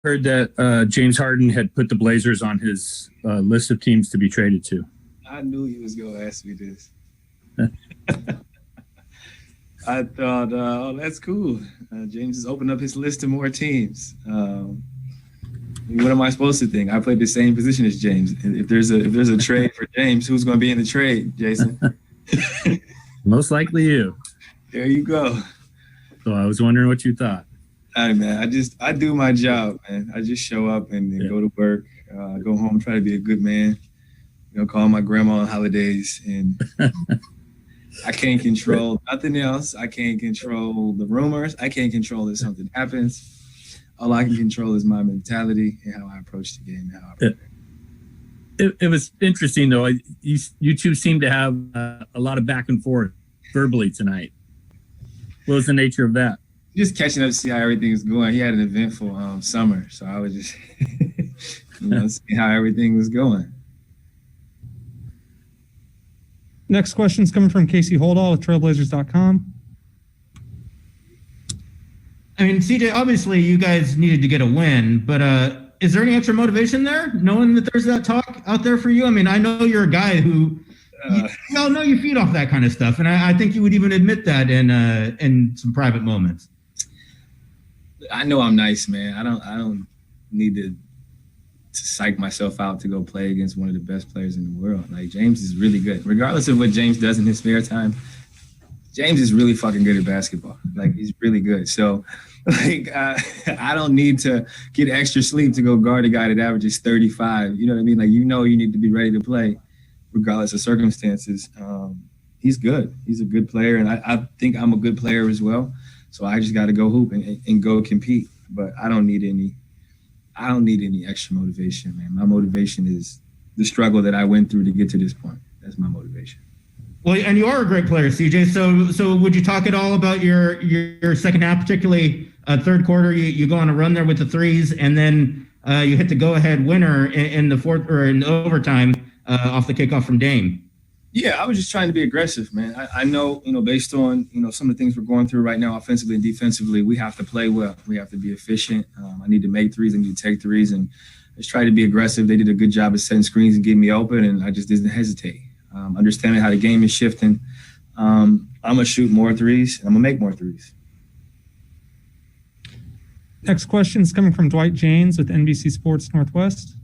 Heard that James Harden had put the Blazers on his list of teams to be traded to. I knew he was going to ask me this. I thought, oh, that's cool. James has opened up his list to more teams. What am I supposed to think? I played the same position as James. If there's a trade for James, who's going to be in the trade, Jason? Most likely you. There you go. So I was wondering what you thought. Hey, man, I do my job, man. I just show up and go to work, go home, try to be a good man, call my grandma on holidays. And I can't control nothing else. I can't control the rumors. I can't control if something happens. All I can control is my mentality and how I approach the game and how I prepare. It was interesting, though. You two seem to have a lot of back and forth verbally tonight. What was the nature of that? Just catching up to see how everything is going. He had an eventful summer, so I was just, seeing how everything was going. Next question is coming from Casey Holdall with Trailblazers.com. I mean, CJ, obviously you guys needed to get a win, but is there any extra motivation there, knowing that there's that talk out there for you? I mean, I know you're a guy who you all know you feed off that kind of stuff, and I think you would even admit that in some private moments. I know I'm nice, man. I don't need to psych myself out to go play against one of the best players in the world. Like, James is really good. Regardless of what James does in his spare time, James is really fucking good at basketball. Like, he's really good. So, I don't need to get extra sleep to go guard a guy that averages 35. You know what I mean? Like, you need to be ready to play regardless of circumstances. He's good. He's a good player, and I think I'm a good player as well. So I just got to go hoop and go compete. But I don't need any extra motivation, man. My motivation is the struggle that I went through to get to this point. That's my motivation. Well, and you are a great player, CJ. So would you talk at all about your second half, particularly third quarter? You go on a run there with the threes, and then you hit the go-ahead winner in the fourth or in overtime off the kickoff from Dame. Yeah, I was just trying to be aggressive, man. I know, based on, some of the things we're going through right now, offensively and defensively, we have to play well. We have to be efficient. I need to make threes. I need to take threes, and just try to be aggressive. They did a good job of setting screens and getting me open, and I just didn't hesitate. Understanding how the game is shifting, I'm going to shoot more threes, and I'm going to make more threes. Next question is coming from Dwight James with NBC Sports Northwest.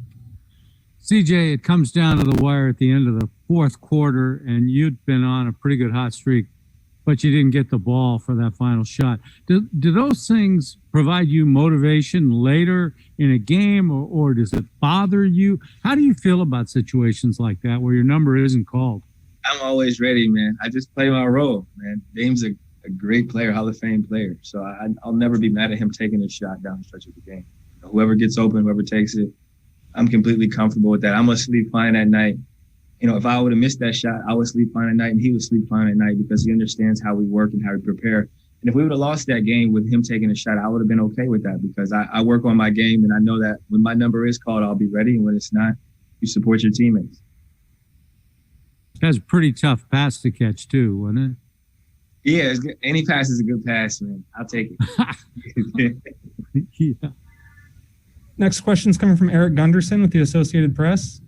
CJ, it comes down to the wire at the end of the fourth quarter, and you'd been on a pretty good hot streak, but you didn't get the ball for that final shot. Do those things provide you motivation later in a game, or does it bother you? How do you feel about situations like that where your number isn't called? I'm always ready, man. I just play my role, man. Dame's a great player, Hall of Fame player, so I'll never be mad at him taking a shot down the stretch of the game. Whoever gets open, whoever takes it, I'm completely comfortable with that. I'm going to sleep fine at night. If I would have missed that shot, I would sleep fine at night, and he would sleep fine at night because he understands how we work and how we prepare. And if we would have lost that game with him taking a shot, I would have been okay with that because I work on my game, and I know that when my number is called, I'll be ready. And when it's not, you support your teammates. That's a pretty tough pass to catch, too, wasn't it? Yeah, it's good. Any pass is a good pass, man. I'll take it. Yeah. Next question is coming from Eric Gunderson with the Associated Press.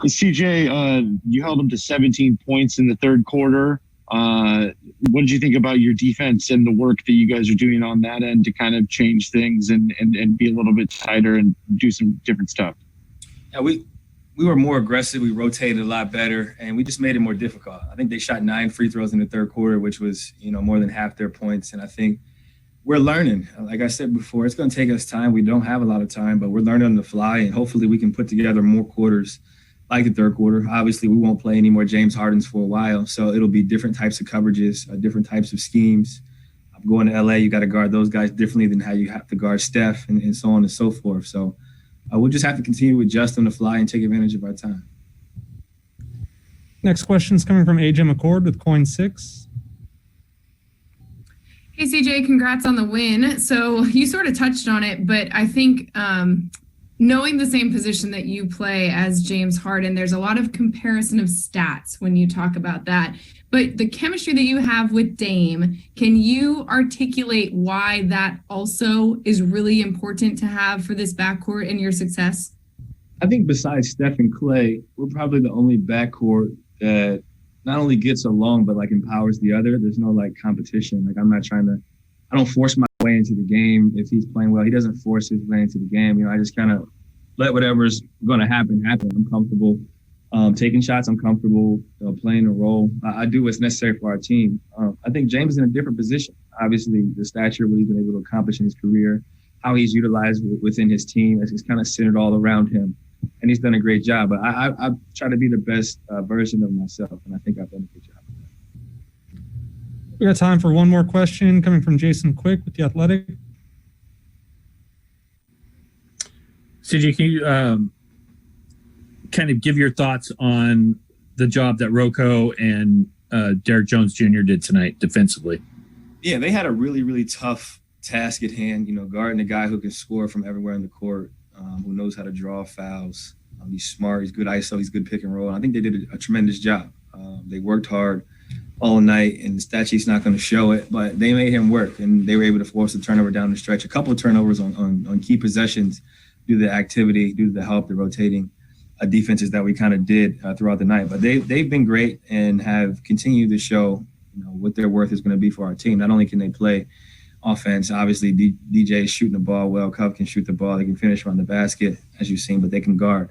CJ, you held them to 17 points in the third quarter. What did you think about your defense and the work that you guys are doing on that end to kind of change things and be a little bit tighter and do some different stuff? Yeah, we were more aggressive. We rotated a lot better, and we just made it more difficult. I think they shot 9 free throws in the third quarter, which was, more than half their points. And I think we're learning. Like I said before, it's going to take us time. We don't have a lot of time, but we're learning on the fly, and hopefully we can put together more quarters like the third quarter. Obviously, we won't play any more James Hardens for a while, so it'll be different types of coverages, different types of schemes. I'm going to LA, you got to guard those guys differently than how you have to guard Steph and so on and so forth. So we'll just have to continue to adjust on the fly and take advantage of our time. Next question is coming from AJ McCord with Coin 6. Hey, CJ, congrats on the win. So you sort of touched on it, but I think knowing the same position that you play as James Harden, there's a lot of comparison of stats when you talk about that. But the chemistry that you have with Dame, can you articulate why that also is really important to have for this backcourt and your success? I think besides Steph and Clay, we're probably the only backcourt that not only gets along, but like empowers the other. There's no like competition. Like I don't force my way into the game. If he's playing well, he doesn't force his way into the game. You know, I just kind of let whatever's going to happen. I'm comfortable taking shots. I'm comfortable playing a role. I do what's necessary for our team. I think James is in a different position. Obviously, the stature, what he's been able to accomplish in his career, how he's utilized within his team, it's kind of centered all around him. And he's done a great job. But I try to be the best version of myself, and I think I've done a good job. We got time for one more question coming from Jason Quick with The Athletic. CJ, can you kind of give your thoughts on the job that Rocco and Derek Jones Jr. did tonight defensively? Yeah, they had a really, really tough task at hand, you know, guarding a guy who can score from everywhere in the court, who knows how to draw fouls. He's smart, he's good ISO, he's good pick and roll. And I think they did a tremendous job. They worked hard all night, and the stat sheet's not going to show it, but they made him work, and they were able to force the turnover down the stretch. A couple of turnovers on key possessions due to the activity, due to the help, the rotating defenses that we kind of did throughout the night. But they've been great and have continued to show, you know, what their worth is going to be for our team. Not only can they play offense, obviously DJ is shooting the ball well, Cub can shoot the ball, they can finish around the basket, as you've seen, but they can guard.